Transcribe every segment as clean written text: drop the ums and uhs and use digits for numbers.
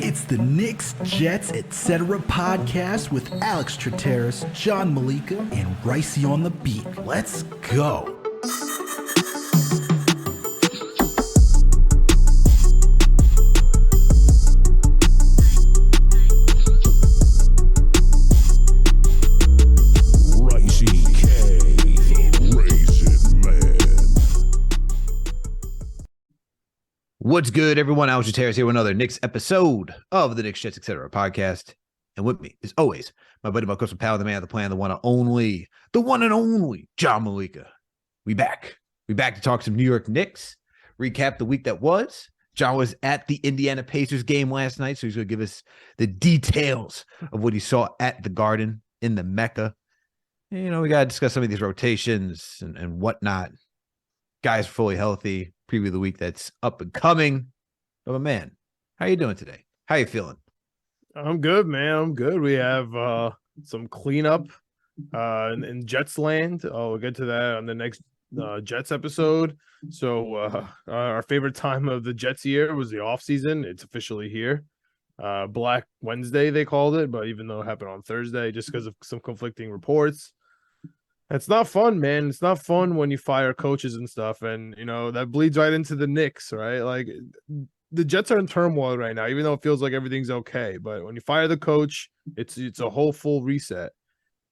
It's the Knicks, Jets, etc. podcast with Alex Trataros, John Meleka, and Raisi on the beat. Let's go. What's good, everyone? Alex Trataros here with another Knicks episode of the Knicks, Jets, etc. podcast. And with me, as always, my buddy, my close pal, the man, the plan, the one and only, John Meleka. We back to talk some New York Knicks, recap the week that was. John was at the Indiana Pacers game last night, so he's going to give us the details of what he saw at the Garden in the Mecca. And, you know, we got to discuss some of these rotations and whatnot. Guys fully healthy. Preview the week that's up and coming. Oh, man, how you doing today? How you feeling? I'm good, man. I'm good. We have some cleanup in Jets land. We'll get to that on the next Jets episode. So our favorite time of the Jets year was the offseason. It's officially here. Black Wednesday, they called it, but even though it happened on Thursday, just because of some conflicting reports. It's not fun, man. It's not fun when you fire coaches and stuff, and you know that bleeds right into the Knicks, right? Like the Jets are in turmoil right now, even though it feels like everything's okay. But when you fire the coach, it's a whole full reset.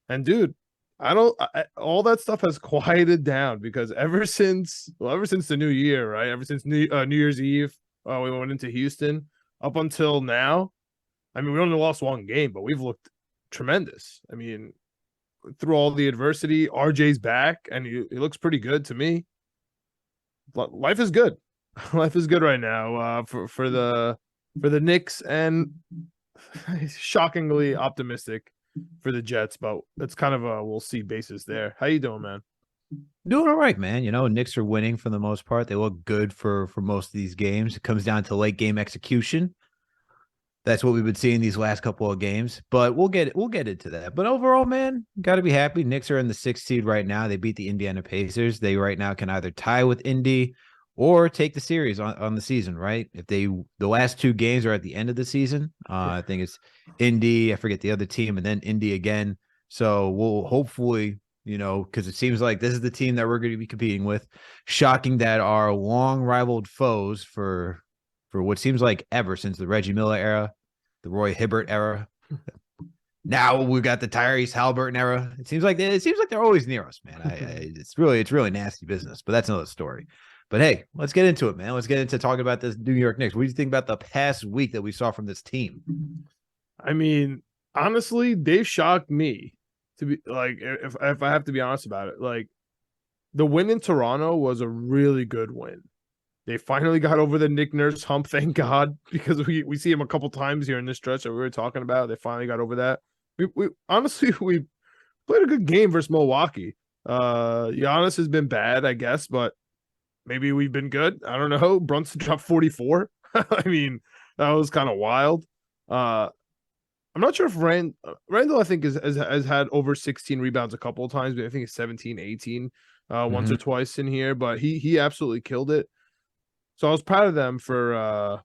And dude, all that stuff has quieted down because ever since the new year, right? Ever since New Year's Eve, we went into Houston up until now. I mean, we only lost one game, but we've looked tremendous. I mean, through all the adversity, RJ's back, and he looks pretty good to me. Life is good. Life is good right now for the Knicks, and shockingly optimistic for the Jets, but it's kind of a we'll see basis there. How you doing, man? Doing all right, man. You know, Knicks are winning for the most part. They look good for most of these games. It comes down to late game execution. That's what we've been seeing these last couple of games, but we'll get into that. But overall, man, got to be happy. Knicks are in the 6th seed right now. They beat the Indiana Pacers. They right now can either tie with Indy or take the series on the season, right? If the last 2 games are at the end of the season, I think it's Indy, I forget the other team, and then Indy again. So we'll hopefully, you know, because it seems like this is the team that we're going to be competing with. Shocking that our long rivaled foes for what seems like ever since the Reggie Miller era, the Roy Hibbert era. Now we've got the Tyrese Halliburton era. It seems like they're always near us, man. It's really nasty business, but that's another story. But hey, let's get into it, man. Let's get into talking about this New York Knicks. What do you think about the past week that we saw from this team? I mean, honestly, they've shocked me to be like, if I have to be honest about it, like the win in Toronto was a really good win. They finally got over the Nick Nurse hump, thank God, because we see him a couple times here in this stretch that we were talking about. They finally got over that. We honestly we played a good game versus Milwaukee. Giannis has been bad, I guess, but maybe we've been good. I don't know. Brunson dropped 44. I mean, that was kind of wild. I'm not sure if Randall, I think, has had over 16 rebounds a couple of times, but I think it's 17, 18 once or twice in here, but he absolutely killed it. So I was proud of them for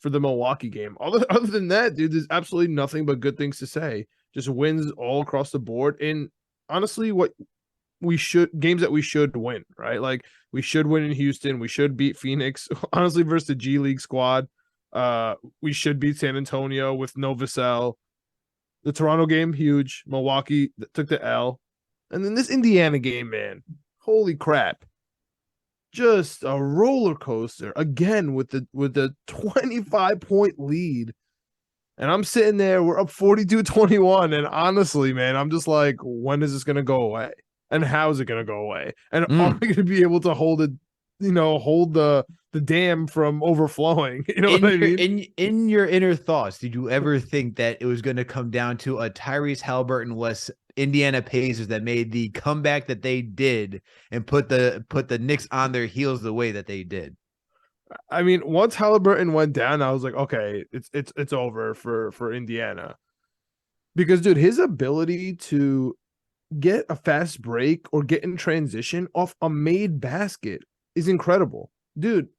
the Milwaukee game. Other than that, dude, there's absolutely nothing but good things to say. Just wins all across the board. And honestly, games that we should win, right? Like we should win in Houston. We should beat Phoenix. Honestly, versus the G League squad. We should beat San Antonio with no Vassell. The Toronto game, huge. Milwaukee took the L. And then this Indiana game, man. Holy crap. Just a roller coaster again with the 25-point lead. And I'm sitting there, we're up 42-21. And honestly, man, I'm just like, when is this going to go away? And how is it going to go away? And are we going to be able to hold it, you know, hold the dam from overflowing? You know what I mean? In your inner thoughts, did you ever think that it was going to come down to a Tyrese Halliburton-less Indiana Pacers that made the comeback that they did and put the Knicks on their heels the way that they did? I mean, once Halliburton went down, I was like, okay, it's over for Indiana. Because, dude, his ability to get a fast break or get in transition off a made basket is incredible. Dude,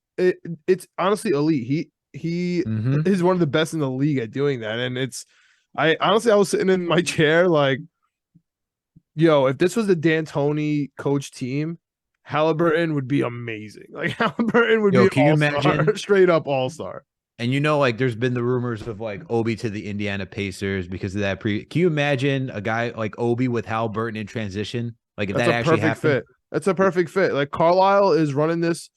it's honestly elite. He is one of the best in the league at doing that, and I was sitting in my chair like, yo, if this was the D'Antoni coach team, Halliburton would be amazing. Like Halliburton would be can you all-star, imagine? straight up all-star. And like there's been the rumors of like Obi to the Indiana Pacers because of that Can you imagine a guy like Obi with Halliburton in transition? Like if That's that a actually perfect happened? fit. That's a perfect fit. Like Carlisle is running this.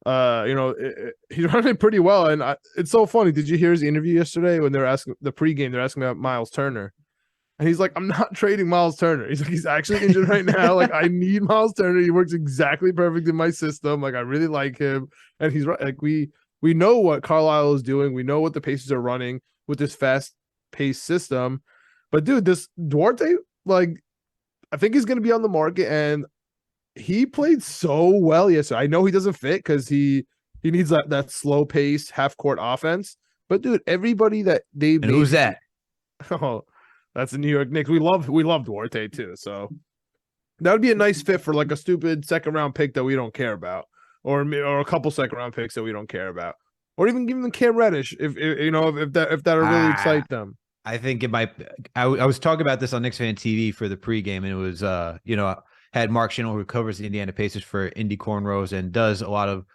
He's running it pretty well, and it's so funny. Did you hear his interview yesterday when they're asking the pregame? They're asking about Miles Turner, and he's like, "I'm not trading Miles Turner." He's like, "He's actually injured right now. Like, I need Miles Turner. He works exactly perfect in my system. Like, I really like him." And he's right. Like, we know what Carlisle is doing. We know what the Pacers are running with this fast-paced system. But dude, this Duarte, like, I think he's going to be on the market, and he played so well yesterday. I know he doesn't fit because he needs that slow pace half court offense. But dude, everybody that they And who's that? Oh, that's the New York Knicks. We love Duarte too. So that would be a nice fit for like a stupid second round pick that we don't care about, or a couple second round picks that we don't care about, or even giving them Cam Reddish if that would really excite them. I think it might. I was talking about this on Knicks Fan TV for the pregame, and it was had Mark Schindler, who covers the Indiana Pacers for Indy Cornrows and does a lot of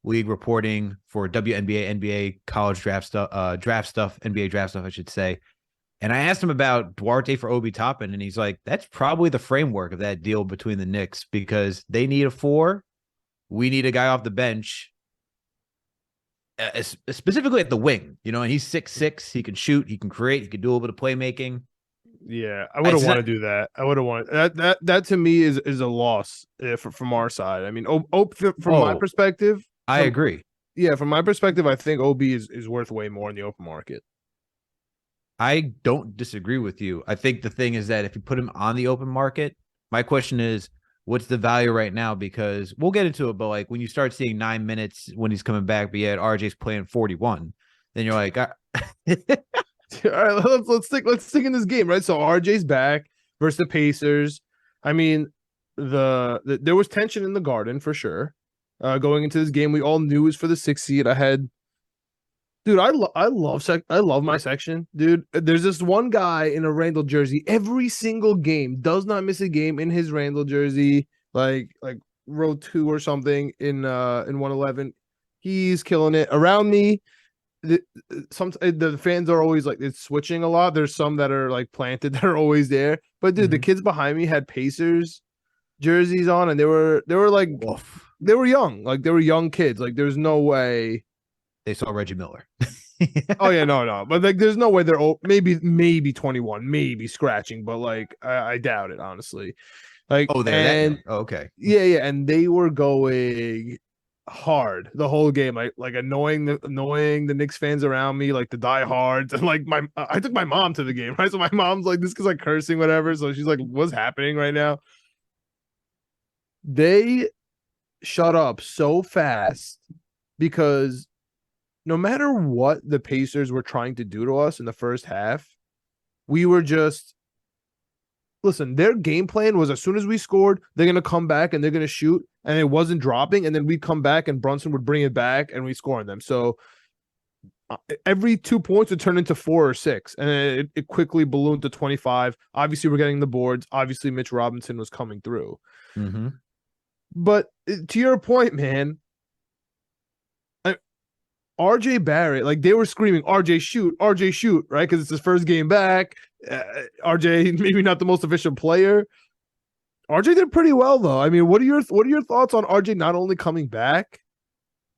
league reporting for WNBA, NBA, college draft stuff, NBA draft stuff, I should say. And I asked him about Duarte for Obi Toppin, and he's like, that's probably the framework of that deal between the Knicks because they need a 4. We need a guy off the bench, specifically at the wing, and he's 6'6". He can shoot, he can create, he can do a little bit of playmaking. Yeah, I wouldn't want to do that. I wouldn't want that to me is a loss from our side. I mean, from my perspective, I agree. Yeah, from my perspective, I think OB is worth way more in the open market. I don't disagree with you. I think the thing is that if you put him on the open market, my question is, what's the value right now? Because we'll get into it, but like when you start seeing 9 minutes when he's coming back, but yet RJ's playing 41, then you're like, all right, let's stick in this game, right? So RJ's back versus the Pacers. I mean, there was tension in the Garden for sure. Going into this game, we all knew it was for the 6th seed. Dude, I love my section, dude. There's this one guy in a Randall jersey every single game, does not miss a game in his Randall jersey, like row 2 or something in 111. He's killing it. Around me, the fans are always like it's switching a lot. There's some that are like planted that are always there. But dude, the kids behind me had Pacers jerseys on, and they were like they were young, like they were young kids. Like there's no way they saw Reggie Miller. Oh yeah, no, but like there's no way they're maybe 21, maybe scratching, but like I doubt it honestly. Like okay, yeah, and they were going hard the whole game, like annoying the Knicks fans around me, like the diehards, and like I took my mom to the game, right? So my mom's like this kid's like cursing, whatever. So she's like, "What's happening right now?" They shut up so fast because no matter what the Pacers were trying to do to us in the first half, we were just listen, their game plan was as soon as we scored, they're going to come back and they're going to shoot, and it wasn't dropping, and then we'd come back and Brunson would bring it back and we score on them. So every 2 points would turn into 4 or 6, and it quickly ballooned to 25. Obviously, we're getting the boards. Obviously, Mitch Robinson was coming through. But to your point, man, RJ Barrett, like they were screaming, RJ shoot, right? Because it's his first game back. RJ, maybe not the most efficient player. RJ did pretty well though. I mean, what are your thoughts on RJ not only coming back,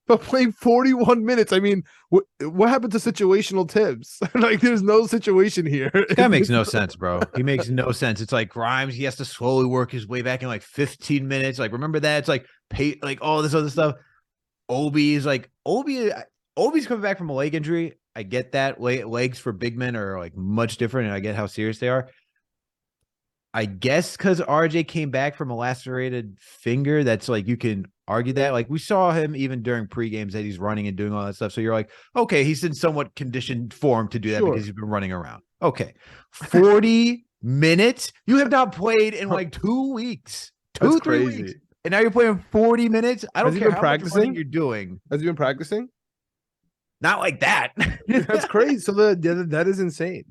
but playing 41 minutes? I mean, what happened to situational Tibbs? Like, there's no situation here. That makes no sense, bro. He makes no sense. It's like Grimes, he has to slowly work his way back in like 15 minutes. Like, remember that? It's like all this other stuff. Obi's coming back from a leg injury. I get that. Legs for big men are like much different, and I get how serious they are. I guess because RJ came back from a lacerated finger, that's like you can argue that. Like we saw him even during pre-games that he's running and doing all that stuff. So you're like, okay, he's in somewhat conditioned form to do that because he's been running around. Okay. 40 minutes? You have not played in like 2 weeks. 3 weeks. And now you're playing 40 minutes. I don't Has he care been how much practicing? running you're doing. Has he been practicing? Not like that. That's crazy. So that is insane.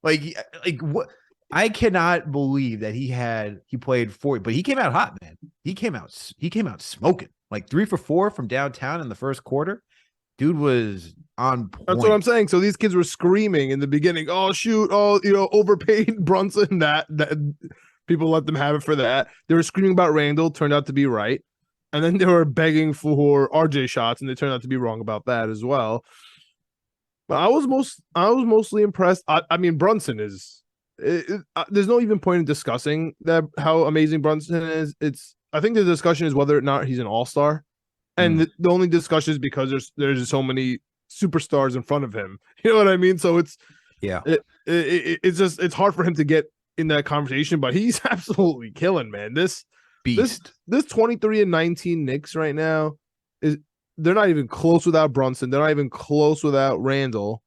like what? I cannot believe that he played 40, but he came out hot, man. He came out smoking. Like 3 for 4 from downtown in the first quarter. Dude was on point. That's what I'm saying. So these kids were screaming in the beginning, "Oh shoot! Oh, overpaid Brunson." That people let them have it for that. They were screaming about Randall. Turned out to be right, and then they were begging for RJ shots, and they turned out to be wrong about that as well. But I was mostly impressed. I mean, Brunson is. There's no even point in discussing that how amazing Brunson is. I think the discussion is whether or not he's an all-star. And the only discussion is because there's so many superstars in front of him. You know what I mean? So it's it's hard for him to get in that conversation, but he's absolutely killing, man. This Beast. This 23-19 Knicks right now they're not even close without Brunson. They're not even close without Randall.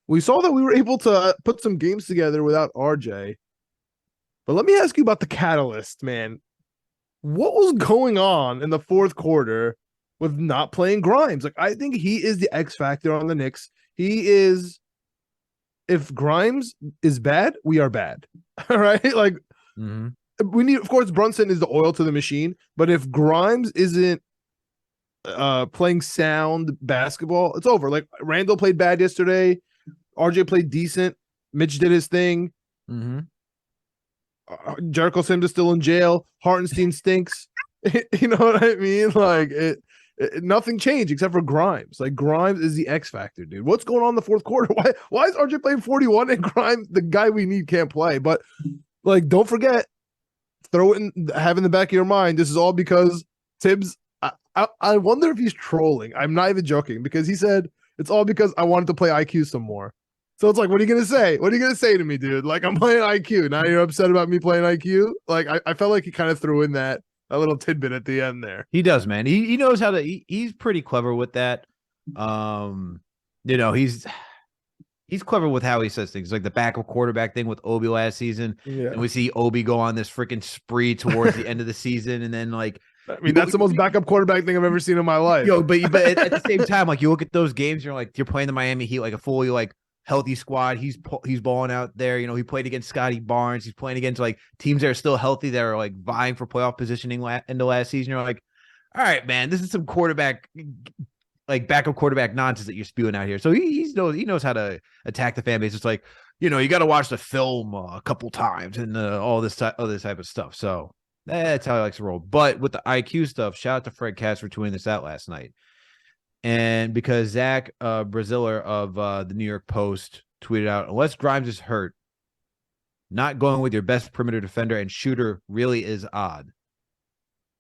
We saw that we were able to put some games together without RJ. But let me ask you about the catalyst, man. What was going on in the fourth quarter with not playing Grimes? Like, I think he is the X factor on the Knicks. He is. If Grimes is bad, we are bad. All right, like we need. Of course, Brunson is the oil to the machine. But if Grimes isn't playing sound basketball, it's over. Like Randall played bad yesterday. RJ played decent. Mitch did his thing. Jericho Sims is still in jail. Hartenstein stinks. You know what I mean? Like nothing changed except for Grimes. Like Grimes is the X factor, dude. What's going on in the fourth quarter? Why is RJ playing 41 and Grimes, the guy we need, can't play? But like, don't forget, throw it in, have in the back of your mind. This is all because Tibbs. I wonder if he's trolling. I'm not even joking because he said it's all because I wanted to play IQ some more. So it's like, what are you going to say? What are you going to say to me, dude? Like, I'm playing IQ. Now you're upset about me playing IQ? Like, I felt like he kind of threw in that a little tidbit at the end there. He does, man. He knows how to he's pretty clever with that. He's clever with how he says things. Like the backup quarterback thing with Obi last season. Yeah. And we see Obi go on this freaking spree towards the end of the season. And then like, I mean, that's the most backup quarterback thing I've ever seen in my life. But at the same time, like you look at those games, you're like, you're playing the Miami Heat, like a fully like healthy squad. He's balling out there. You know, he played against Scotty Barnes. He's playing against like teams that are still healthy that are like vying for playoff positioning into last season. You're like, all right, man, this is some quarterback, like backup quarterback nonsense that you're spewing out here. So he knows how to attack the fan base. It's like, you got to watch the film a couple times and all this type of stuff. So that's how he likes to roll. But with the IQ stuff, shout out to Fred Katz for tweeting this out last night. And because Zach Braziller of the New York Post tweeted out, unless Grimes is hurt, not going with your best perimeter defender and shooter really is odd.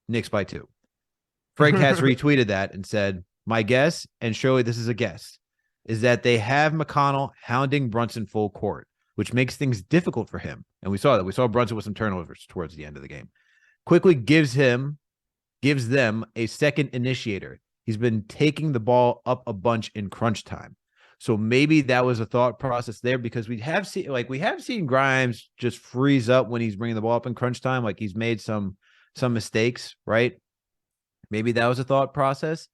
Knicks by 2. Fred Katz retweeted that and said, my guess, and surely this is a guess, is that they have McConnell hounding Brunson full court, which makes things difficult for him. And we saw that. We saw Brunson with some turnovers towards the end of the game. Quickly gives them a second initiator. He's been taking the ball up a bunch in crunch time. So maybe that was a thought process there because we have seen Grimes just freeze up when he's bringing the ball up in crunch time. Like he's made some mistakes, right? Maybe that was a thought process.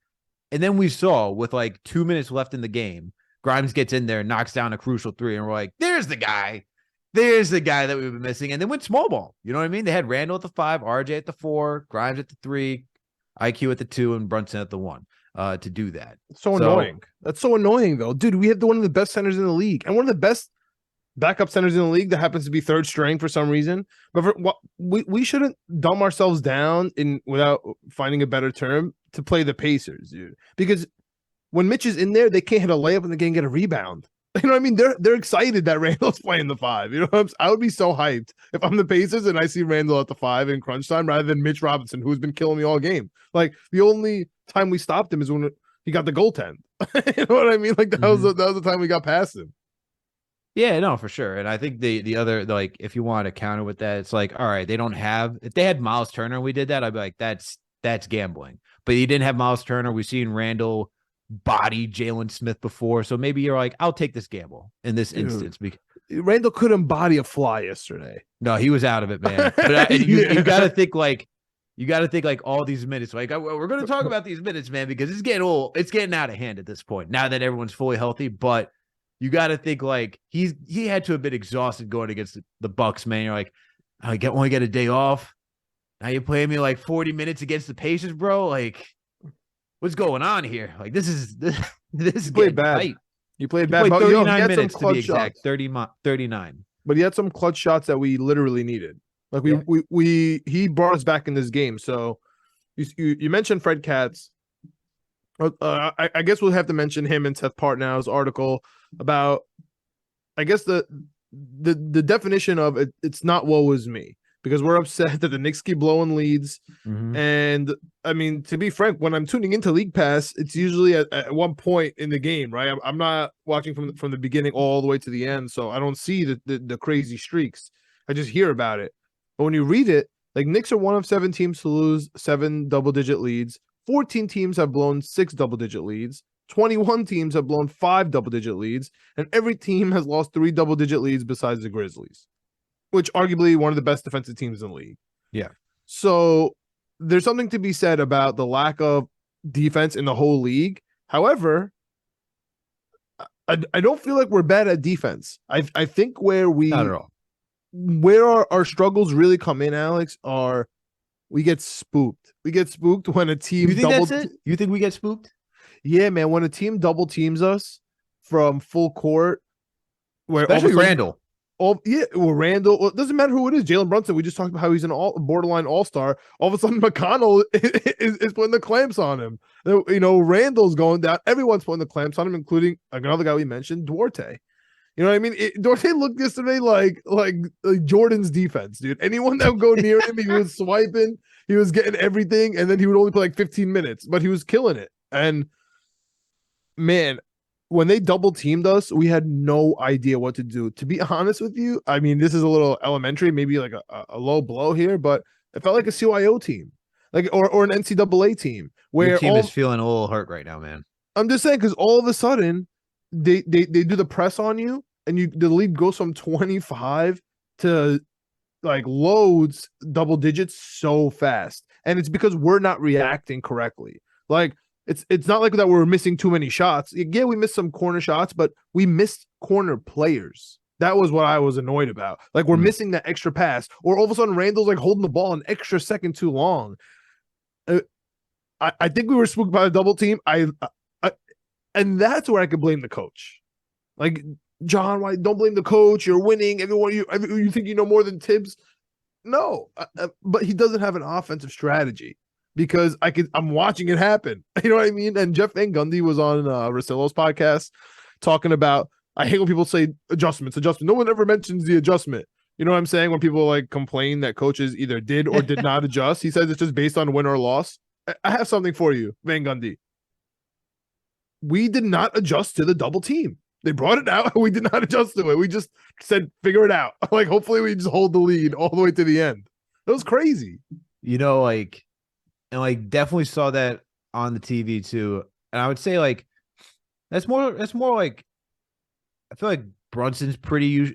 And then we saw with like 2 minutes left in the game, Grimes gets in there, knocks down a crucial 3, and we're like, there's the guy. There's the guy that we've been missing. And then went small ball. You know what I mean? They had Randall at the 5, RJ at the 4, Grimes at the 3, IQ at the 2, and Brunson at the 1 to do that. So annoying. That's so annoying, though. Dude, we have one of the best centers in the league and one of the best backup centers in the league that happens to be third string for some reason. But we shouldn't dumb ourselves down without finding a better term to play the Pacers, dude. Because when Mitch is in there, they can't hit a layup and they can't get a rebound. You know what I mean? They're excited that Randall's playing the 5. You know, I would be so hyped if I'm the Pacers and I see Randall at the 5 in crunch time rather than Mitch Robinson, who's been killing me all game. Like the only time we stopped him is when he got the goaltend. You know what I mean? Like that was the time we got past him. Yeah, no, for sure. And I think the other, like, if you want to counter with that, it's like, all right, if they had Miles Turner, we did that, I'd be like, that's gambling. But you didn't have Miles Turner. We've seen Randall body Jalen Smith before. So maybe you're like, I'll take this gamble in this instance. Randall couldn't body a fly yesterday. No, he was out of it, man. But you got to think like you got to think like all these minutes. Like we're going to talk about these minutes, man, because it's getting old. It's getting out of hand at this point. Now that everyone's fully healthy, but you got to think like he had to have been exhausted going against the Bucks, man. You're like, I only get a day off. Now you're playing me like 40 minutes against the Pacers, bro. Like, what's going on here? Like, this is played bad. Tight. He played He bad. played 39 he minutes to be exact. Shots. 39. But he had some clutch shots that we literally needed. Like he brought us back in this game. So you mentioned Fred Katz. I guess we'll have to mention him and Seth Partnow's article about, I guess the definition of it. It's not woe is me, because we're upset that the Knicks keep blowing leads. Mm-hmm. And I mean, to be frank, when I'm tuning into League Pass, it's usually at one point in the game, right? I'm not watching from the beginning all the way to the end, so I don't see the crazy streaks. I just hear about it. But when you read it, like, Knicks are one of 7 teams to lose 7 double-digit leads. 14 teams have blown 6 double-digit leads. 21 teams have blown 5 double-digit leads. And every team has lost 3 double-digit leads besides the Grizzlies, which arguably one of the best defensive teams in the league. Yeah. So there's something to be said about the lack of defense in the whole league. However, I don't feel like we're bad at defense. I think Not at all. Where our struggles really come in, Alex, are we get spooked. We get spooked when a team You think that's it? You think we get spooked? Yeah, man. When a team double teams us from full court, where Especially Randall. Randall. Well, it doesn't matter who it is. Jalen Brunson. We just talked about how he's an borderline all-star. All of a sudden, McConnell is putting the clamps on him. You know, Randall's going down. Everyone's putting the clamps on him, including another guy we mentioned, Duarte. You know what I mean? Duarte looked yesterday like Jordan's defense, dude. Anyone that would go near him, he was swiping. He was getting everything, and then he would only play like 15 minutes, but he was killing it. And man, when they double teamed us, we had no idea what to do. To be honest with you, I mean, this is a little elementary, maybe like a low blow here, but it felt like a CYO team, like or an NCAA team, where your team is feeling a little hurt right now, man. I'm just saying, because all of a sudden they do the press on you, and the lead goes from 25 to like loads double digits so fast, and it's because we're not reacting correctly. Like, it's not like that we're missing too many shots. Yeah, we missed some corner shots, but we missed corner players. That was what I was annoyed about. Like, we're missing that extra pass, or all of a sudden Randall's like holding the ball an extra second too long. I think we were spooked by the double team. And that's where I could blame the coach. Like, John, why don't blame the coach? You're winning. You think you know more than Tibbs? No, but he doesn't have an offensive strategy, because I'm watching it happen. You know what I mean? And Jeff Van Gundy was on Russillo's podcast talking about, I hate when people say adjustments. No one ever mentions the adjustment. You know what I'm saying? When people like complain that coaches either did or did not adjust, he says it's just based on win or loss. I have something for you, Van Gundy. We did not adjust to the double team. They brought it out, and we did not adjust to it. We just said, figure it out. Like, hopefully we just hold the lead all the way to the end. That was crazy. You know, like, and like definitely saw that on the TV too. And I would say like that's more like, I feel like Brunson's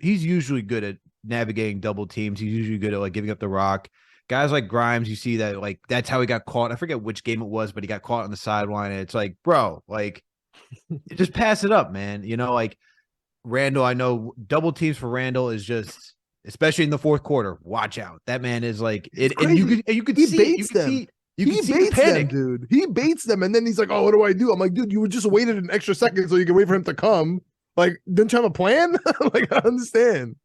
he's usually good at navigating double teams. He's usually good at like giving up the rock. Guys like Grimes, you see that like that's how he got caught. I forget which game it was, but he got caught on the sideline, and it's like, bro, like just pass it up, man. You know, like Randall, I know double teams for Randall is just, especially in the fourth quarter, watch out. That man is like it, and you could see them. He baits them, dude. He baits them, and then he's like, "Oh, what do I do?" I'm like, "Dude, you just waited an extra second so you can wait for him to come. Like, didn't you have a plan?" Like, I understand.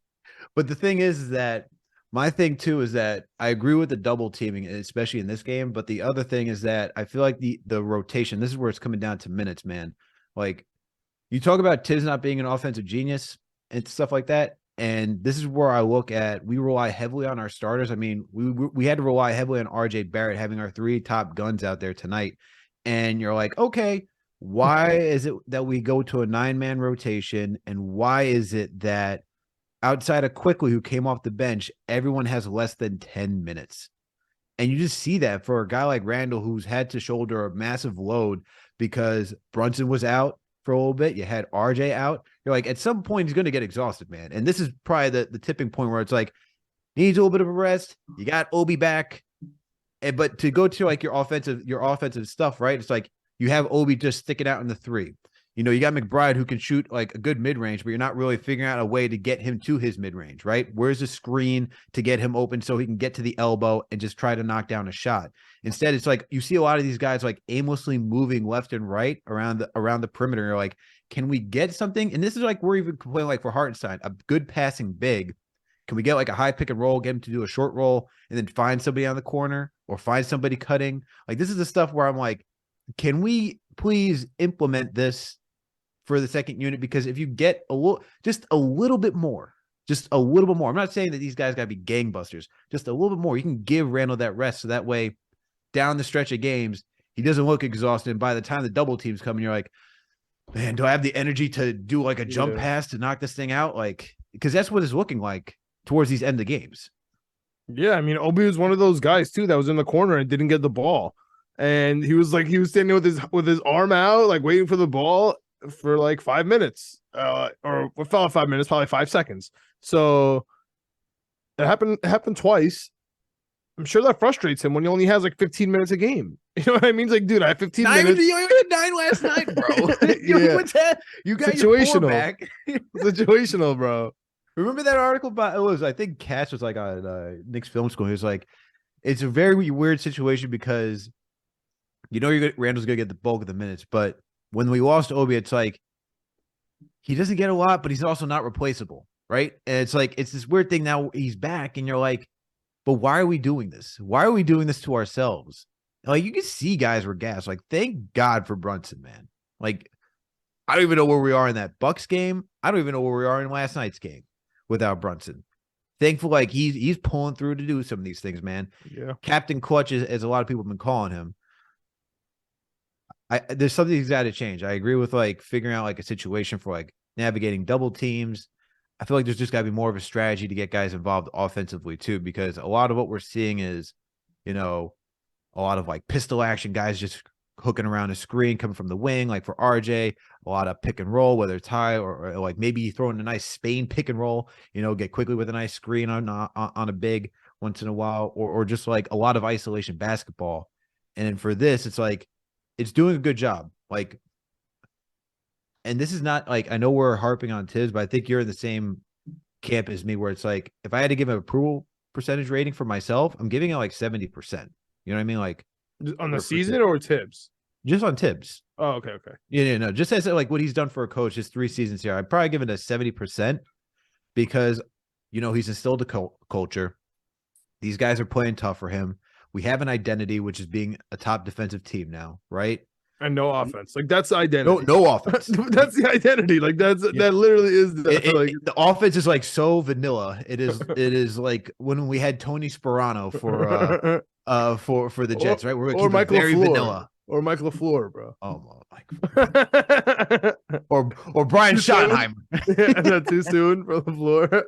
But the thing is that my thing too is that I agree with the double teaming, especially in this game. But the other thing is that I feel like the rotation. This is where it's coming down to minutes, man. Like, you talk about Tibbs not being an offensive genius and stuff like that. And this is where I look at, we rely heavily on our starters. I mean, we had to rely heavily on RJ Barrett having our 3 top guns out there tonight. And you're like, okay, why is it that we go to a 9-man rotation? And why is it that outside of Quickly, who came off the bench, everyone has less than 10 minutes? And you just see that for a guy like Randall, who's had to shoulder a massive load because Brunson was out for a little bit. You had RJ out. You're like, at some point, he's going to get exhausted, man. And this is probably the tipping point where it's like, he needs a little bit of a rest. You got Obi back. but to go to like your offensive stuff, right? It's like you have Obi just sticking out in the three. You know, you got McBride who can shoot like a good mid-range, but you're not really figuring out a way to get him to his mid-range, right? Where's the screen to get him open so he can get to the elbow and just try to knock down a shot? Instead, it's like you see a lot of these guys like aimlessly moving left and right around the perimeter. You're like, can we get something? And this is like we're even playing like for Hartenstein, a good passing big. Can we get like a high pick and roll, get him to do a short roll, and then find somebody on the corner or find somebody cutting? Like this is the stuff where I'm like, can we please implement this for the second unit? Because if you get just a little bit more, I'm not saying that these guys got to be gangbusters, just a little bit more. You can give Randall that rest so that way down the stretch of games, he doesn't look exhausted. And by the time the double teams come, you're like, man, do I have the energy to do like a jump pass to knock this thing out? Like, because that's what it's looking like towards these end of games. Yeah, I mean, Obi was one of those guys too that was in the corner and didn't get the ball. And he was standing with his arm out, like waiting for the ball for like 5 minutes, or what felt like 5 minutes, probably 5 seconds. So it happened twice. I'm sure that frustrates him when he only has like 15 minutes a game. You know what I mean? It's like, dude, I have 15 minutes. You only had 9 last night, bro. You got situational. Your back. Situational, bro. Remember that article I think Cash was like on Knicks film school. He was like, it's a very weird situation because Randall's gonna get the bulk of the minutes, but when we lost Obi, it's like he doesn't get a lot, but he's also not replaceable, right? And it's like it's this weird thing. Now he's back, and you're like, but why are we doing this? Why are we doing this to ourselves? Like you can see guys were gassed. Like thank God for Brunson, man. Like I don't even know where we are in that Bucks game. I don't even know where we are in last night's game without Brunson. Thankful, like he's pulling through to do some of these things, man. Yeah, Captain Clutch, as a lot of people have been calling him. There's something that's got to change. I agree with like figuring out like a situation for like navigating double teams. I feel like there's just got to be more of a strategy to get guys involved offensively too, because a lot of what we're seeing is, a lot of like pistol action, guys just hooking around a screen coming from the wing, like for RJ, a lot of pick and roll, whether it's high or like maybe throwing a nice Spain pick and roll, get quickly with a nice screen on a big once in a while, or just like a lot of isolation basketball. And then for this, it's like, it's doing a good job. Like, and this is not like, I know we're harping on Tibbs, but I think you're in the same camp as me where it's like, if I had to give an approval percentage rating for myself, I'm giving it like 70%. You know what I mean? Like on the season or Tibbs? Just on Tibbs. Oh, okay. Yeah, no, just as like what he's done for a coach, his 3 seasons here, I'd probably give it a 70% because, he's instilled a culture. These guys are playing tough for him. We have an identity, which is being a top defensive team now, right? And no offense. Like that's the identity. No offense. That's the identity. Like that literally is the offense is like so vanilla. It is like when we had Tony Sperano for the Jets, right? We're or Michael very LaFleur. vanilla. Or Michael LaFleur, bro. Oh, or Brian Schottenheimer. Is that too soon for LaFleur?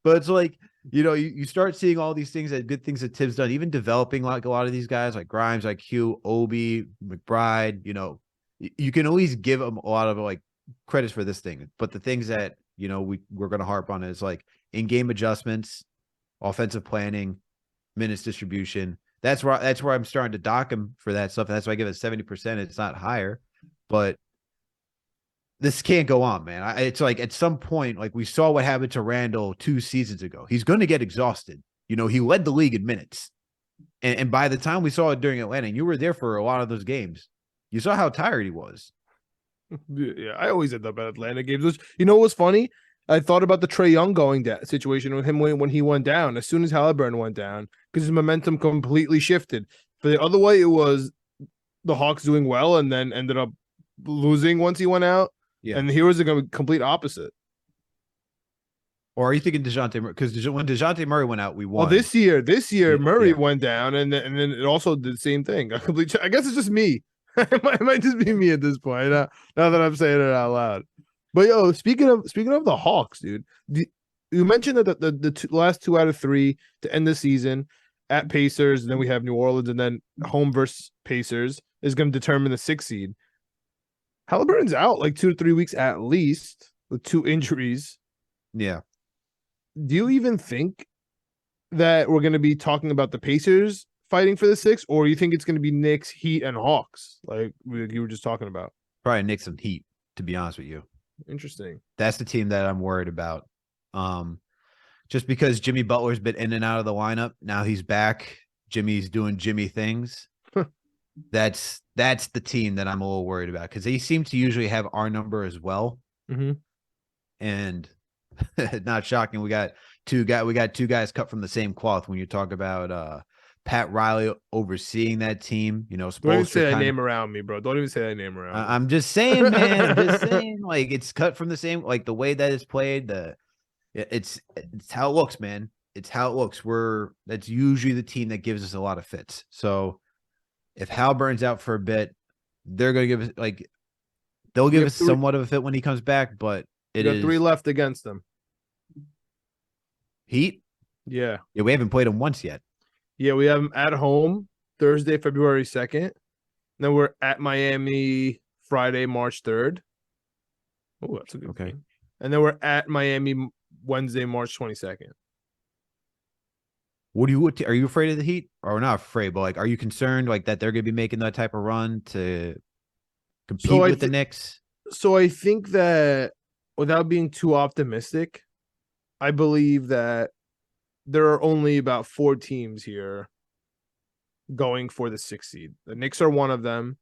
But it's like, you start seeing all these things, good things that Tibbs done, even developing like a lot of these guys like Grimes, like Hugh, Obi, McBride, you can always give them a lot of like credits for this thing. But the things that, we're going to harp on is like in-game adjustments, offensive planning, minutes distribution. That's where I'm starting to dock him for that stuff. And that's why I give it 70%. It's not higher, but this can't go on, man. It's like at some point, like we saw what happened to Randall 2 seasons ago. He's going to get exhausted. He led the league in minutes. And by the time we saw it during Atlanta, and you were there for a lot of those games, you saw how tired he was. Yeah, I always end up at Atlanta games. Which, what was funny? I thought about the Trae Young going down situation with him when he went down, as soon as Halliburton went down, because his momentum completely shifted. For the other way, it was the Hawks doing well and then ended up losing once he went out. Yeah. And here was a complete opposite. Or are you thinking DeJounte Murray? Because when DeJounte Murray went out, we won. Well, this year Murray went down, and then it also did the same thing. I guess it's just me. It might just be me at this point. Now that I'm saying it out loud. But speaking of the Hawks, dude, you mentioned that the last 2 out of 3 to end the season at Pacers, and then we have New Orleans, and then home versus Pacers is going to determine the 6th seed. Halliburton's out like 2 to 3 weeks at least with 2 injuries. Yeah. Do you even think that we're going to be talking about the Pacers fighting for the 6, or you think it's going to be Knicks, Heat, and Hawks, like you were just talking about? Probably Knicks and Heat, to be honest with you. Interesting. That's the team that I'm worried about. Just because Jimmy Butler's been in and out of the lineup. Now he's back. Jimmy's doing Jimmy things. That's the team that I'm a little worried about because they seem to usually have our number as well. Mm-hmm. And not shocking, we got two guys cut from the same cloth when you talk about Pat Riley overseeing that team. You know, don't even say that name around me, bro. Don't even say that name around me. I'm just saying, man. I'm just saying, like it's cut from the same, like the way that it's played. It's how it looks, man. It's how it looks. That's usually the team that gives us a lot of fits. So if Hal burns out for a bit, they're gonna give us they'll give us somewhat of a fit when he comes back. But we got 3 left against them. Heat, yeah, we haven't played them once yet. Yeah, we have them at home Thursday, February 2nd. Then we're at Miami Friday, March 3rd. Oh, that's a good game. And then we're at Miami Wednesday, March 22nd. Are you afraid of the Heat? Or not afraid, but like, are you concerned like that they're going to be making that type of run to compete with the Knicks? So I think that without being too optimistic, I believe that there are only about 4 teams here going for the 6th seed. The Knicks are one of them.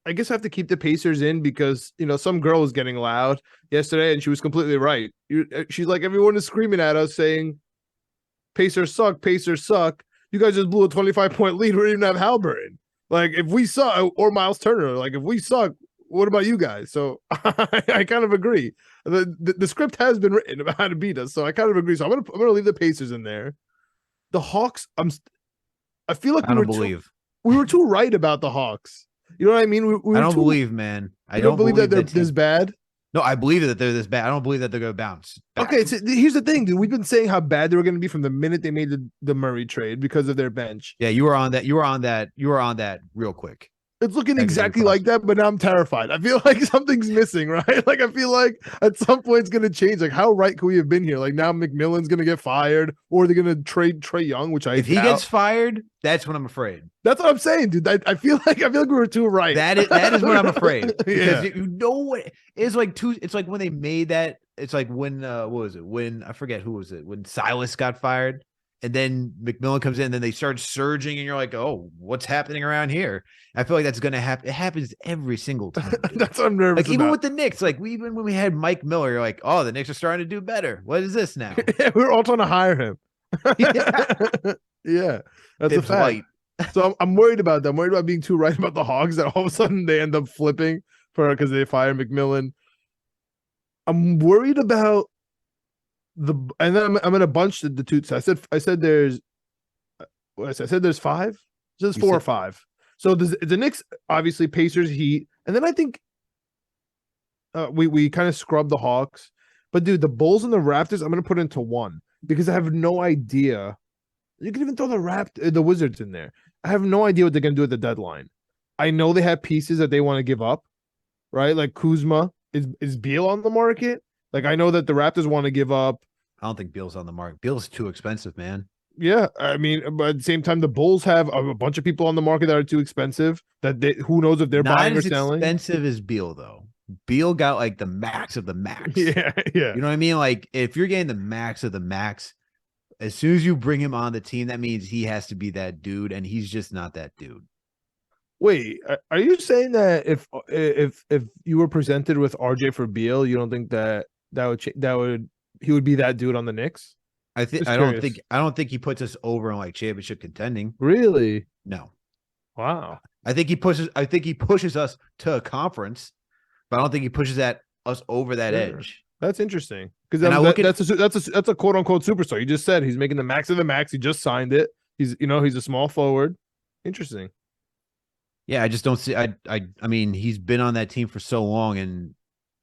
I guess I have to keep the Pacers in because, you know, some girl was getting loud yesterday and she was completely right. She's like, everyone is screaming at us saying, Pacers suck, Pacers suck. You guys just blew a 25-point lead. We didn't even have Halberin. Like, if we suck, or Miles Turner, like, if we suck, what about you guys? So I kind of agree. The script has been written about how to beat us, so I kind of agree. So I'm gonna leave the Pacers in there. The Hawks, I feel like we were too right about the Hawks. You know what I mean? I don't believe, man. I don't believe that they're this bad. No, I believe that they're this bad. I don't believe that they're going to bounce back. Okay, so here's the thing, dude. We've been saying how bad they were going to be from the minute they made the Murray trade because of their bench. Yeah, you were on that real quick. It's looking exactly like that, but now I'm terrified. I feel like something's missing, right? Like, I feel like at some point it's going to change. Like, how right could we have been here? Like, now McMillan's going to get fired, or they're going to trade Trae Young, which if he gets fired, that's when I'm afraid. That's what I'm saying, dude. I feel like we were too right. That is what I'm afraid. Because you know what? It's like when they made that. It's like when what was it? When I forget who was it? When Silas got fired. And then McMillan comes in, and then they start surging, and you're like, "Oh, what's happening around here?" I feel like that's going to happen. It happens every single time. That's what I'm nervous about. Even with the Knicks, like even when we had Mike Miller, you're like, "Oh, the Knicks are starting to do better. What is this now?" Yeah, we were all trying to hire him. Yeah, that's a fact. Light. So I'm worried about that. I'm worried about being too right about the Hogs that all of a sudden they end up flipping because they fire McMillan. I'm worried about. And then I'm gonna bunch the two. I said there's 5. There's 4 or 5. So the Knicks, obviously, Pacers, Heat, and then I think we kind of scrubbed the Hawks. But dude, the Bulls and the Raptors, I'm gonna put into one because I have no idea. You can even throw the Wizards in there. I have no idea what they're gonna do at the deadline. I know they have pieces that they want to give up, right? Like Kuzma. Is Beal on the market? Like, I know that the Raptors want to give up. I don't think Beal's on the market. Beal's too expensive, man. Yeah, I mean, but at the same time, the Bulls have a bunch of people on the market that are too expensive. Who knows if they're buying or selling? Not as expensive as Beal, though. Beal got like the max of the max. Yeah. You know what I mean? Like, if you're getting the max of the max, as soon as you bring him on the team, that means he has to be that dude, and he's just not that dude. Wait, are you saying that if you were presented with RJ for Beal, you don't think that he would be that dude on the Knicks? I don't think he puts us over on like championship contending. Really? No. Wow. I think he pushes us to a conference, but I don't think he pushes us over that edge. That's interesting because that's a quote unquote superstar. You just said he's making the max of the max. He just signed it. He's a small forward. Interesting. Yeah, I just don't see. I mean, he's been on that team for so long, and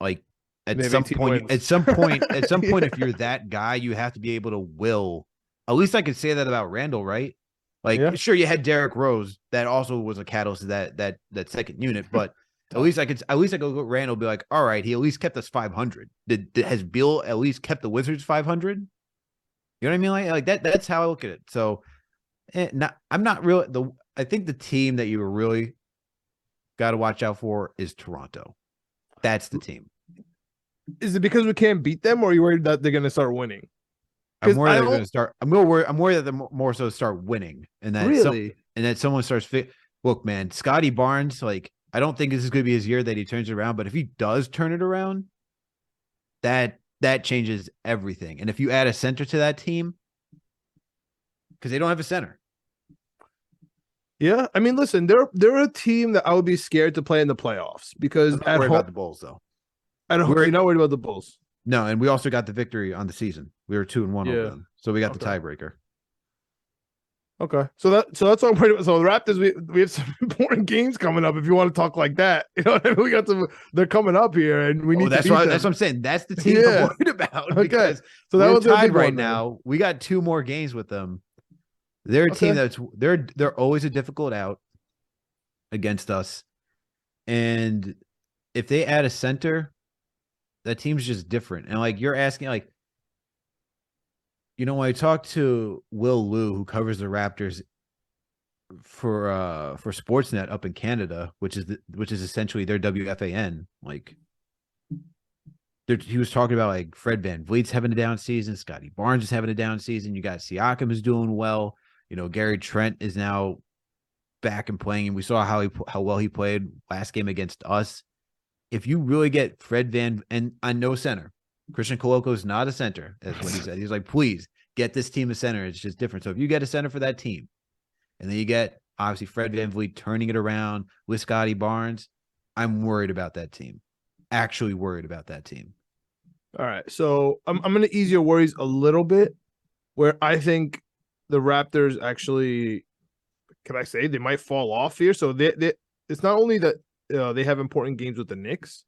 like at some point, if you're that guy, you have to be able to will. At least I could say that about Randall, right? Like, sure, you had Derrick Rose, that also was a catalyst to that second unit, but at least I could go with Randall, and be like, all right, he at least kept us 500. Has Beal at least kept the Wizards 500? You know what I mean? Like that. That's how I look at it. So, I'm not really I think the team that you really got to watch out for is Toronto. That's the team. Is it because we can't beat them, or are you worried that they're going to start winning? I'm worried they're going to start. I'm worried that they're more so start winning, and that someone starts Look, man, Scotty Barnes. Like, I don't think this is going to be his year that he turns it around. But if he does turn it around, that changes everything. And if you add a center to that team, because they don't have a center. Yeah, I mean, listen, they're a team that I would be scared to play in the playoffs because I'm not worried about the Bulls though. You're not worried about the Bulls. No, and we also got the victory on the season. We were 2-1 over them, so we got the tiebreaker. Okay, so that's what I'm worried about. So the Raptors, we have some important games coming up. If you want to talk like that, you know what I mean? We got some. They're coming up here, and we need. That's to beat them. That's what I'm saying. That's the team I'm worried about. Okay, because so that we're was tied right now. We got 2 more games with them. They're a team that's they're always a difficult out against us, and if they add a center, that team's just different. And like you're asking, like, you know, when I talked to Will Liu, who covers the Raptors for Sportsnet up in Canada, which is essentially their WFAN, like he was talking about like Fred VanVleet's having a down season, Scotty Barnes is having a down season. You got Siakam is doing well. You know, Gary Trent is now back and playing, and we saw how well he played last game against us. If you really get Fred and I know center, Christian Koloko is not a center. That's what he said. He's like, please get this team a center. It's just different. So if you get a center for that team, and then you get obviously Fred VanVleet turning it around with Scotty Barnes, I'm worried about that team. Actually worried about that team. All right, so I'm going to ease your worries a little bit, where I think the Raptors actually, can I say, they might fall off here. So it's not only that they have important games with the Knicks,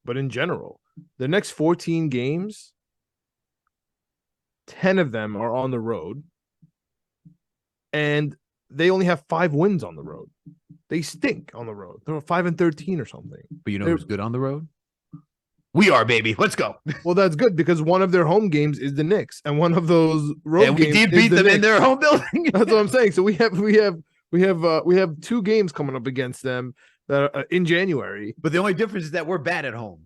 but in general, the next 14 games, 10 of them are on the road, and they only have 5 wins on the road. They stink on the road. They're 5-13 or something. But you know who's good on the road? We are, baby. Let's go. Well, that's good because one of their home games is the Knicks, and one of those road games. We did beat them in their home building. That's what I'm saying. So we have 2 games coming up against them that are, in January. But the only difference is that we're bad at home.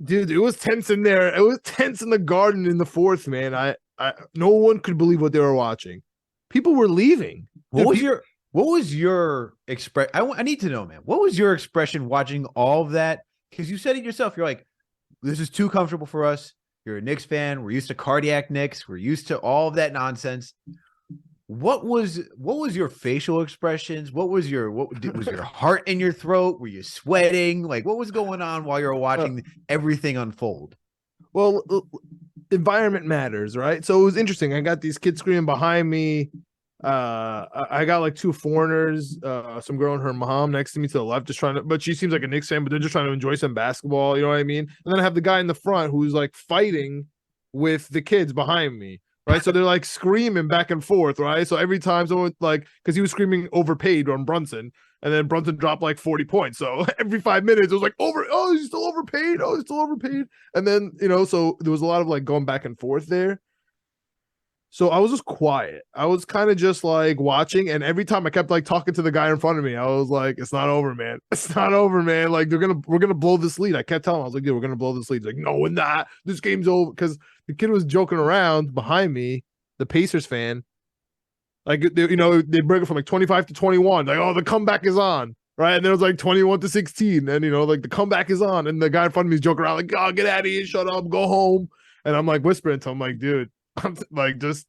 Dude, it was tense in there. It was tense in the Garden in the 4th, man. I no one could believe what they were watching. People were leaving. What was your expression? I need to know, man. What was your expression watching all of that? Because you said it yourself. You're like, this is too comfortable for us. You're a Knicks fan. We're used to cardiac Knicks. We're used to all of that nonsense. What was your facial expressions? What was your heart in your throat? Were you sweating? Like, what was going on while you were watching everything unfold? Well, environment matters, right? So it was interesting. I got these kids screaming behind me. I got like 2 foreigners, some girl and her mom next to me to the left, just trying to, but she seems like a Knicks fan, but they're just trying to enjoy some basketball. You know what I mean? And then I have the guy in the front who's like fighting with the kids behind me. Right. So they're like screaming back and forth. Right. So every time someone because he was screaming overpaid on Brunson, and then Brunson dropped like 40 points. So every 5 minutes it was like he's still overpaid. Oh, he's still overpaid. And then, so there was a lot of like going back and forth there. So I was just quiet. I was kind of just like watching, and every time I kept like talking to the guy in front of me, I was like, "It's not over, man. It's not over, man. Like we're gonna blow this lead." I kept telling him, I was like, "Dude, we're gonna blow this lead." He's like, "No, we're not. This game's over." Because the kid was joking around behind me, the Pacers fan. Like they break it from like 25 to 21. Like, oh, the comeback is on, right? And then it was like 21-16, and like the comeback is on, and the guy in front of me is joking around like, "Oh, get out of here, shut up, go home." And I'm like whispering to him, like, "Dude, I'm like, just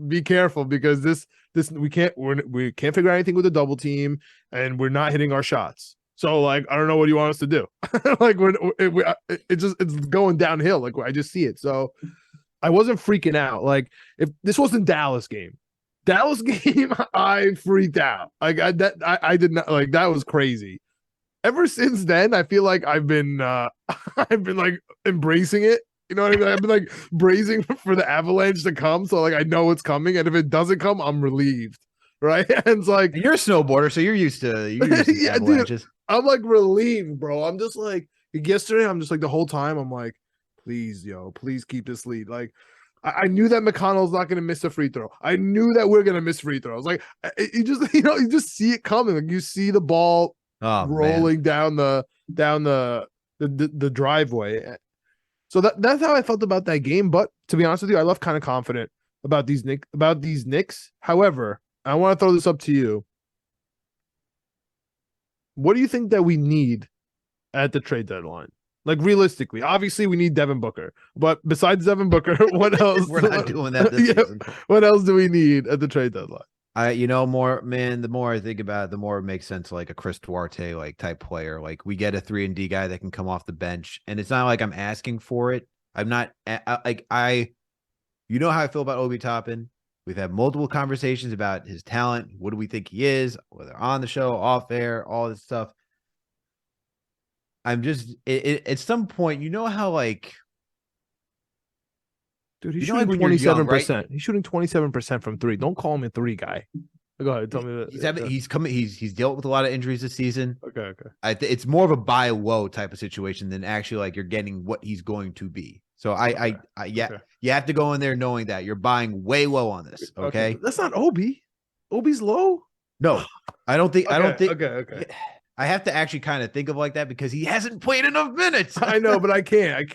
be careful because this we can't figure out anything with the double team, and we're not hitting our shots. So like, I don't know what you want us to do. Like it's going downhill. Like I just see it. So I wasn't freaking out. Like if this wasn't Dallas game, I freaked out. Like I did not, like, that was crazy. Ever since then, I feel like I've been like embracing it. You know what I mean? I've been like bracing for the avalanche to come. So like I know it's coming. And if it doesn't come, I'm relieved. Right. And it's like, and you're a snowboarder, so you're used to yeah, avalanches. Dude, I'm like relieved, bro. I'm just like yesterday, I'm just like the whole time, I'm like, please, please keep this lead. Like I knew that McConnell's not going to miss a free throw. I knew that we're going to miss free throws. Like you just see it coming. Like you see the ball rolling down the driveway. So that's how I felt about that game. But to be honest with you, I left kind of confident about these Knicks. However, I want to throw this up to you. What do you think that we need at the trade deadline? Like realistically, obviously we need Devin Booker. But besides Devin Booker, what else? We're not doing that this season. What else do we need at the trade deadline? The more I think about it, the more it makes sense, like a Chris Duarte like type player. Like we get a 3-and-D guy that can come off the bench, and it's not like I'm asking for it. I'm not you know how I feel about Obi Toppin. We've had multiple conversations about his talent. What do we think he is, whether on the show, off air, all this stuff. I'm just at some point, you know how like. Dude, he's shooting 27%. Right? He's shooting 27% from three. Don't call him a three guy. Go ahead, tell me that. He's dealt with a lot of injuries this season. Okay. It's more of a buy low type of situation than actually like you're getting what he's going to be. So you have to go in there knowing that you're buying way low on this. Okay. That's not Obi. Obi's low. No, I don't think. Okay. I have to actually kind of think of like that because he hasn't played enough minutes. I know, but I can't.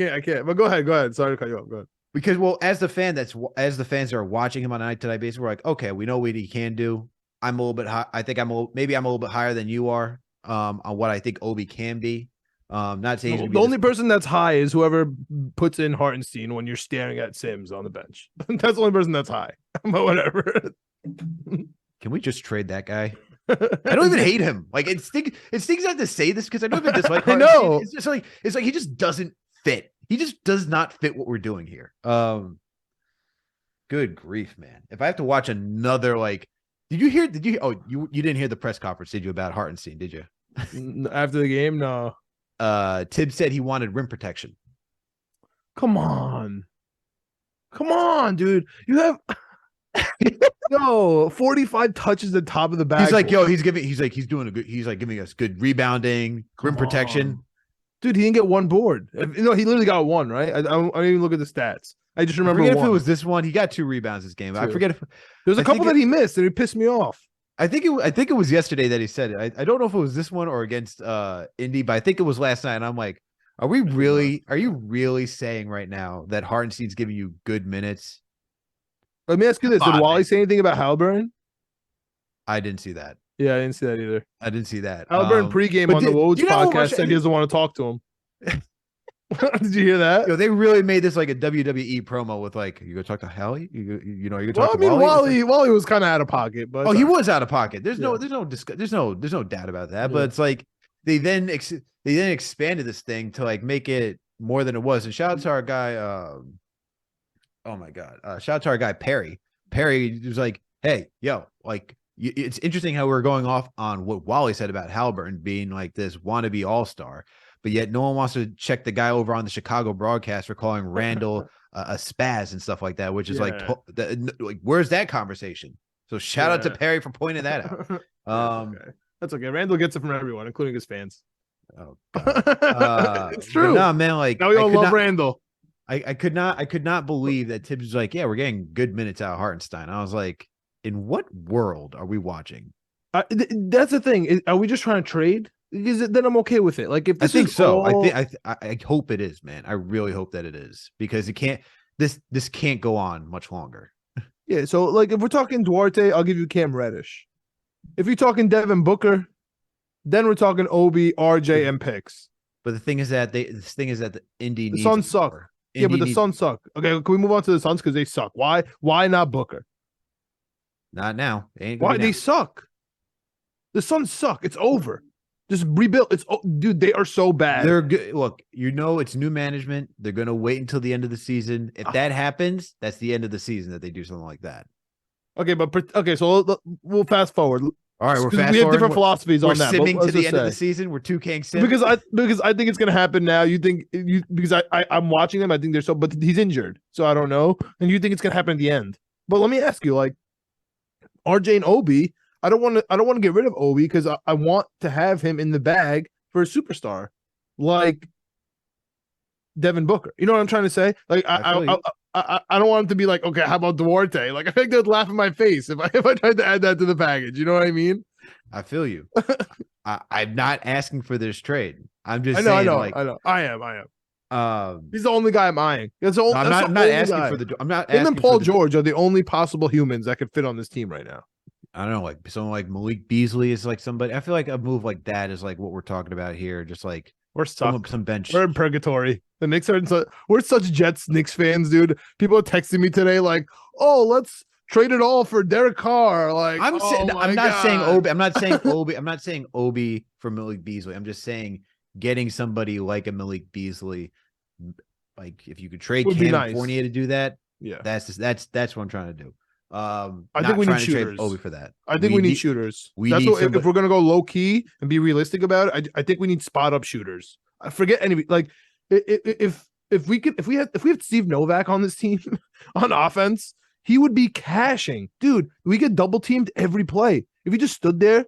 But go ahead. Sorry to cut you off. Go ahead. Because, as the fans are watching him on a night-to-night basis, we're like, okay, we know what he can do. I'm a little bit high. I think I'm a little bit higher than you are on what I think Obi can be. Not saying the only person that's high is whoever puts in Hartenstein when you're staring at Sims on the bench. That's the only person that's high. But whatever. Can we just trade that guy? I don't even hate him. Like it stings out to say this because I don't even dislike Hartenstein. I know. It's just like he just doesn't fit. He just does not fit what we're doing here. Good grief, man. If I have to watch another, like, you didn't hear the press conference, did you, about Hartenstein, did you? After the game? No. Tibbs said he wanted rim protection. Come on, dude. You have 45 touches at the top of the bag. He's like, he's giving us good rebounding, rim protection. Dude, he didn't get one board. He literally got one, right? I don't even look at the stats. I just remember if it was this one. He got 2 rebounds this game. I forget if there's a couple that he missed and he pissed me off. I think it was yesterday that he said it. I don't know if it was this one or against Indy, but I think it was last night. And I'm like, are you really saying right now that Hartenstein's giving you good minutes? Let me ask you this. Did Wally say anything about Haliburton? I didn't see that. Yeah, I didn't see that either. I didn't see that. Haliburton pregame on the Woj podcast said he doesn't want to talk to him. Did you hear that? They really made this like a WWE promo with like, you go talk to Hallie? You talk to Wally? Wally was kind of out of pocket, but he was out of pocket. There's no doubt about that. But it's like they then expanded this thing to like make it more than it was. And shout out to our guy. Oh my God! Shout out to our guy Perry. Perry was like, "Hey, yo, like." It's interesting how we're going off on what Wally said about Haliburton being like this wannabe all-star, but yet no one wants to check the guy over on the Chicago broadcast for calling Randall a spaz and stuff like that, which is like, where's that conversation? So shout out to Perry for pointing that out. That's okay. Randall gets it from everyone, including his fans. Oh, God. It's true. No, man, like now we all love Randall. I could not believe that Tibbs was like, yeah, we're getting good minutes out of Hartenstein. I was like, in what world are we watching? That's the thing. Are we just trying to trade? Then I'm okay with it. Like if this I think so. I hope it is, man. I really hope that it is because it can't. This can't go on much longer. Yeah. So like if we're talking Duarte, I'll give you Cam Reddish. If you're talking Devin Booker, then we're talking Obi, RJ, and picks. But the thing is that the Indy needs Suns suck. Yeah, but the Suns suck. Okay, can we move on to the Suns because they suck? Why not Booker? Not now. Why they suck? The Suns suck. It's over. Just rebuild. Dude, they are so bad. They're good. Look, it's new management. They're gonna wait until the end of the season. If that happens, that's the end of the season that they do something like that. Okay, so we'll fast forward. All right, we have different philosophies on that. We're simming to the end of the season. We're 2K sim. Because I think it's gonna happen now. Because I'm watching them. I think but he's injured, so I don't know. And you think it's gonna happen at the end. But let me ask you, like RJ and Obi, I don't want to get rid of Obi because I want to have him in the bag for a superstar like Devin Booker. You know what I'm trying to say? Like I don't want him to be like, okay, how about Duarte? Like I think they'd laugh in my face if I tried to add that to the package. You know what I mean? I feel you. I'm not asking for this trade. I'm just I know, saying, like, I am. um, He's the only guy I'm eyeing. That's the only, I'm that's not. the I'm not only asking guy. for the. I'm not Him and asking Paul for the. George are the only possible humans that could fit on this team right now. I don't know, like someone like Malik Beasley is like somebody. I feel like a move like that is like what we're talking about here. Just like We're stuck. some bench. We're in purgatory. The Knicks are. We're such Jets Knicks fans, dude. People are texting me today like, "Oh, let's trade it all for Derek Carr." Like, I'm oh saying. my I'm not saying God. Obi. I'm not saying Obi. I'm not saying Obi for Malik Beasley. I'm just saying getting somebody like a Malik Beasley. Like if you could trade Would be Cam nice. Fournier to do that, Yeah, that's what I'm trying to do. I Not think we trying need to trade shooters. Obi for that. I think we need shooters. We That's need what. If somebody. we're gonna go low key and be realistic about it, I think we need spot up shooters. I forget any like if we have Steve Novak on this team on offense, he would be cashing, dude. We get double teamed every play. If he just stood there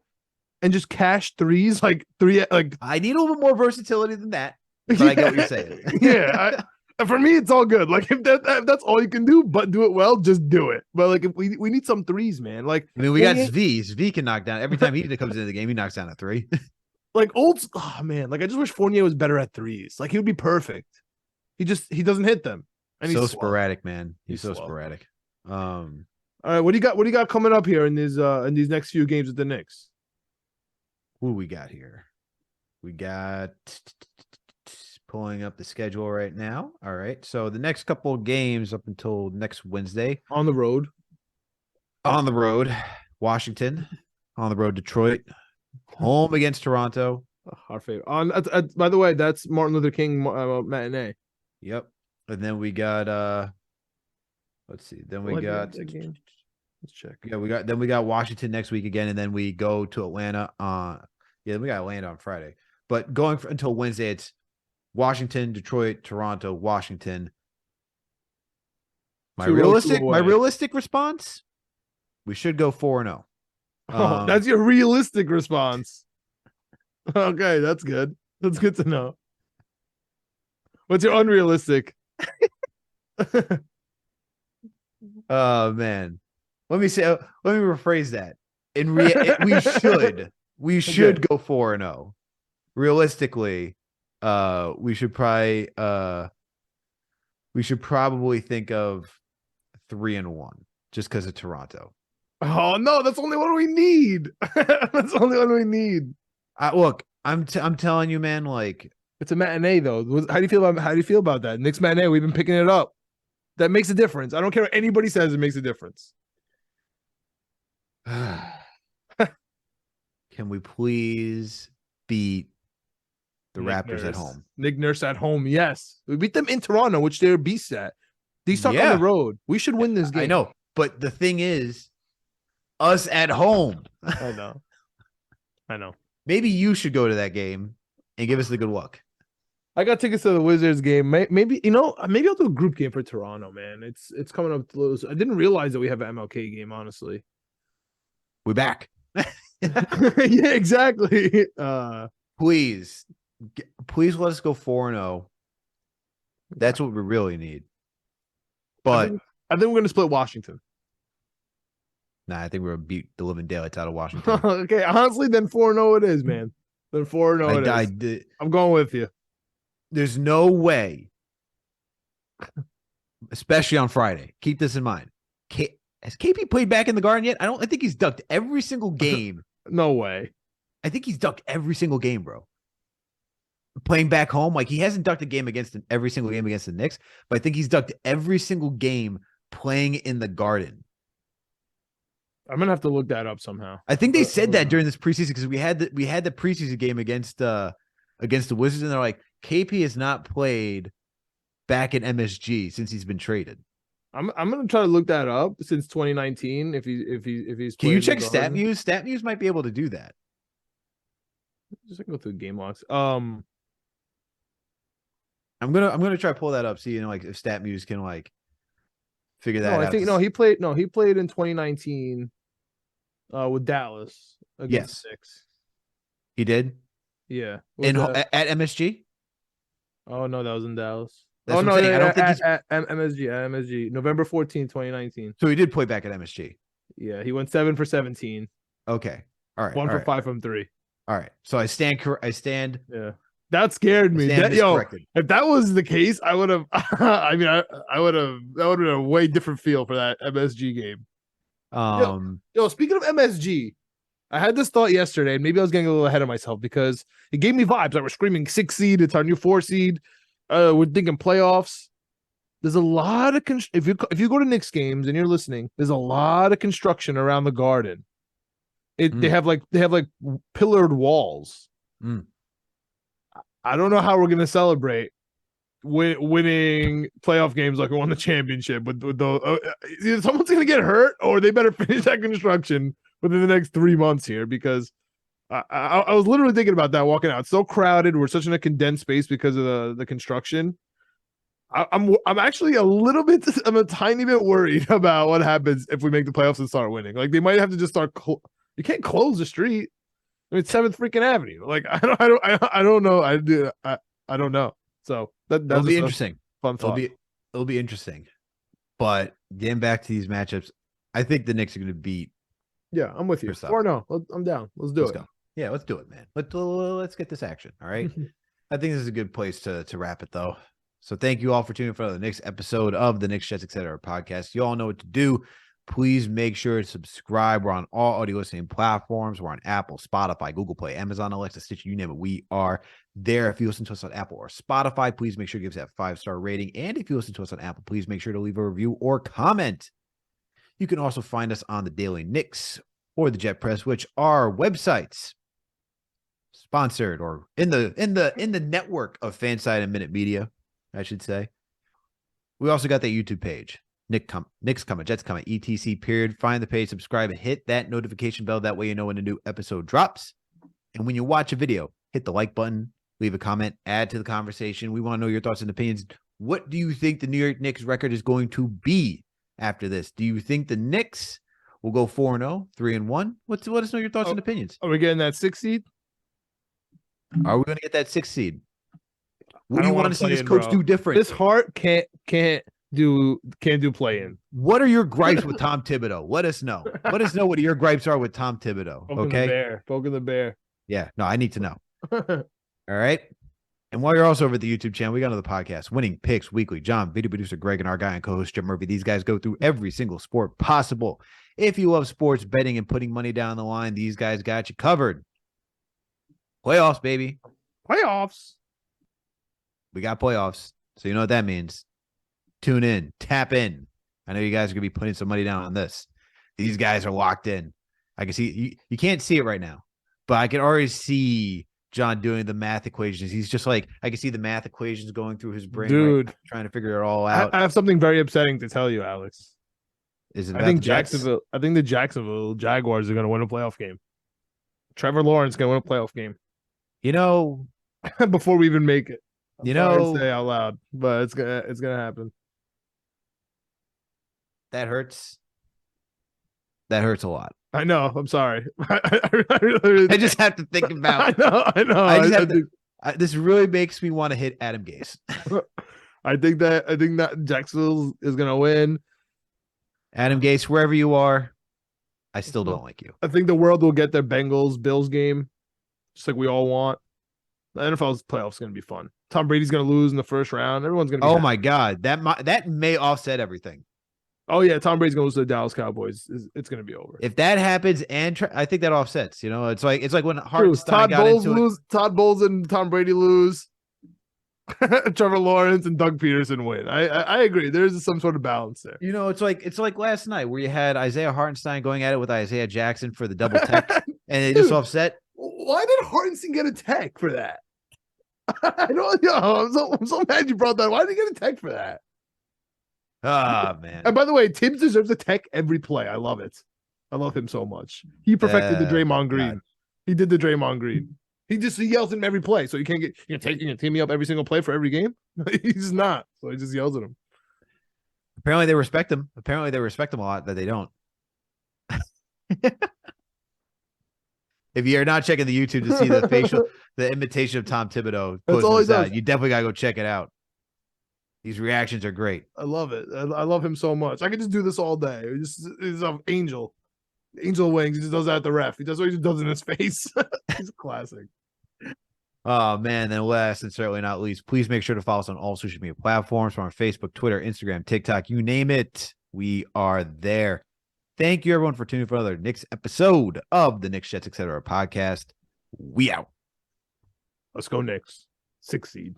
and just cashed threes, like I need a little bit more versatility than that. But I get what you're saying. Yeah, for me, it's all good. Like if that's all you can do, but do it well, just do it. But like if we need some threes, man. Like I mean, we got Zv. Zv can knock down every time he comes into the game. He knocks down a three. like oh man, like I just wish Fournier was better at threes. Like he would be perfect. He doesn't hit them. And so he's sporadic, man. He's so slow. sporadic. All right, what do you got coming up here in these next few games with the Knicks? Who do we got here? We got pulling up the schedule right now. All right. So the next couple of games up until next Wednesday. On the road. On the road, Washington. On the road, Detroit. Home against Toronto. Our favorite. By the way, that's Martin Luther King matinee. Yep. And then we got let's see. Then we got that game. Let's check. Yeah, we got Washington next week again, and then we go to Atlanta we got Atlanta on Friday. But going until Wednesday, it's Washington, Detroit, Toronto, Washington. My realistic response, we should go 4-0. Oh, that's your realistic response. Okay, that's good. That's good to know. What's your unrealistic? Oh man. Let me rephrase that. We should go 4-0. Realistically, we should probably think of 3-1 just because of Toronto. Oh no, that's only what we need. That's only what we need. Look, I'm telling you, man. Like it's a matinee though. How do you feel about that? Knicks matinee. We've been picking it up. That makes a difference. I don't care what anybody says. It makes a difference. Can we please beat the Raptors Nurse. at home? Nick Nurse at home. Yes, we beat them in Toronto, which they're beasts at. These talk on the road. We should win this game. I know, but the thing is, us at home. I know. Maybe you should go to that game and give us the good luck. I got tickets to the Wizards game. Maybe I'll do a group game for Toronto, man. It's coming up close. I didn't realize that we have an MLK game, honestly. We're back. Yeah, exactly. Please let us go 4-0. That's what we really need. But I think we're gonna split Washington. I think we're gonna beat the living daylights out of Washington. Okay, honestly, then 4-0 it is, man. Then 4-0 it is. I'm going with you. There's no way, especially on Friday. Keep this in mind. Has KP played back in the Garden yet? I think he's ducked every single game. No way. I think he's ducked every single game, bro. Playing back home, like he hasn't ducked a game every single game against the Knicks, but I think he's ducked every single game playing in the Garden. I'm gonna have to look that up somehow. I think they said that during this preseason because we had the preseason game against the Wizards, and they're like, KP has not played back at MSG since he's been traded. I'm gonna try to look that up since 2019. If he's can you check StatMuse? StatMuse might be able to do that. Just go through game logs. I'm gonna try to pull that up. See, like if StatMuse can like figure that out. I think he played in 2019 with Dallas against the Knicks. He did? Yeah. At MSG? Oh no, that was in Dallas. That's what I'm saying. I don't think he's. at MSG, November 14th, 2019. So he did play back at MSG. Yeah, he went 7 for 17. Okay. All right. 1 all for right. 5 from 3. All right. So I stand. Yeah. That scared me. If that was the case, I would have. I mean, I would have. That would have been a way different feel for that MSG game. Speaking of MSG, I had this thought yesterday, and maybe I was getting a little ahead of myself because it gave me vibes. I was screaming 6 seed. It's our new 4 seed. We're thinking playoffs. There's a lot of if you go to Knicks games and you're listening, there's a lot of construction around the Garden. They have like pillared walls. I don't know how we're gonna celebrate winning playoff games like we won the championship. But either someone's gonna get hurt, or they better finish that construction within the next 3 months here, because I was literally thinking about that walking out. It's so crowded. We're such in a condensed space because of the construction. I'm actually I'm a tiny bit worried about what happens if we make the playoffs and start winning. Like, they might have to just start. You can't close the street. I mean, 7th freaking Avenue. Like, I don't know. I don't know. So that'll be interesting. Fun thought. It'll be interesting. But getting back to these matchups, I think the Knicks are going to beat. Yeah, I'm with you. Kristaps. Or no, I'm down. Let's do it. Go. Yeah, let's do it, man. Let's get this action. All right. I think this is a good place to wrap it, though. So thank you all for tuning in for the next episode of the Knicks, Jets, Etc. podcast. You all know what to do. Please make sure to subscribe. We're on all audio listening platforms. We're on Apple, Spotify, Google Play, Amazon, Alexa, Stitcher, you name it. We are there. If you listen to us on Apple or Spotify, please make sure to give us that 5-star rating. And if you listen to us on Apple, please make sure to leave a review or comment. You can also find us on the Daily Knicks or the Jet Press, which are websites sponsored or in the network of Fanside and Minute Media, I should say. We also got that YouTube page. Knicks coming, Jets coming, etc. period. Find the page, subscribe, and hit that notification bell. That way you know when a new episode drops. And when you watch a video, hit the like button, leave a comment, add to the conversation. We want to know your thoughts and opinions. What do you think the New York Knicks record is going to be after this? Do you think the Knicks will go 4-0, 3-1? Let us know your thoughts and opinions. Are we getting that 6 seed? Are we going to get that 6 seed? What do you want to see this coach do different? This heart can't do play-in. What are your gripes with Tom Thibodeau? Let us know. Let us know what your gripes are with Tom Thibodeau. Poking the bear. Yeah, no, I need to know. All right. And while you're also over at the YouTube channel, we got another podcast, Winning Picks Weekly. John, video producer Greg, and our guy and co-host Jim Murphy. These guys go through every single sport possible. If you love sports betting and putting money down the line, these guys got you covered. Playoffs, baby. Playoffs. We got playoffs. So you know what that means. Tune in, tap in. I know you guys are going to be putting some money down on this. These guys are locked in. I can see you can't see it right now, but I can already see John doing the math equations. He's just like, I can see the math equations going through his brain, dude, right, trying to figure it all out. I have something very upsetting to tell you, Alex. Is it? I think the Jacksonville Jaguars are going to win a playoff game. Trevor Lawrence is going to win a playoff game. You know, before we even make it. I'm sorry to say out loud, but it's gonna happen. That hurts. That hurts a lot. I know. I'm sorry. I just have to think about. I know. This really makes me want to hit Adam Gase. I think that Jacksonville is gonna win. Adam Gase, wherever you are, I still don't like you. I think the world will get their Bengals-Bills game, just like we all want. The NFL's playoffs is gonna be fun. Tom Brady's gonna lose in the first round. Everyone's gonna be happy. My God, that may offset everything. Oh yeah, Tom Brady's gonna lose to the Dallas Cowboys. It's gonna be over if that happens, and I think that offsets. You know, it's like when Hartenstein got into it. Todd Bowles and Tom Brady lose. Trevor Lawrence and Doug Peterson win. I agree. There's some sort of balance there. You know, it's like last night where you had Isaiah Hartenstein going at it with Isaiah Jackson for the double tech, and they just offset. Why did Hartenstein get a tech for that? I don't know. I'm so mad you brought that. Why did he get a tech for that? Ah, man. And by the way, Tibbs deserves a tech every play. I love it. I love him so much. He perfected the Draymond Green. God. He did the Draymond Green. He yells at him every play. So you can team me up every single play for every game. He's not. So he just yells at him. Apparently they respect him. Apparently they respect him a lot that they don't. If you're not checking the YouTube to see the imitation of Tom Thibodeau, you definitely gotta go check it out. These reactions are great. I love it. I love him so much. I could just do this all day. He's an angel wings. He just does that at the ref. He just does it in his face. He's a classic. Oh, man. Then last and certainly not least, please make sure to follow us on all social media platforms from our Facebook, Twitter, Instagram, TikTok, you name it. We are there. Thank you, everyone, for tuning in for another Knicks episode of the Knicks, Jets, etc. podcast. We out. Let's go Knicks. 6 seed.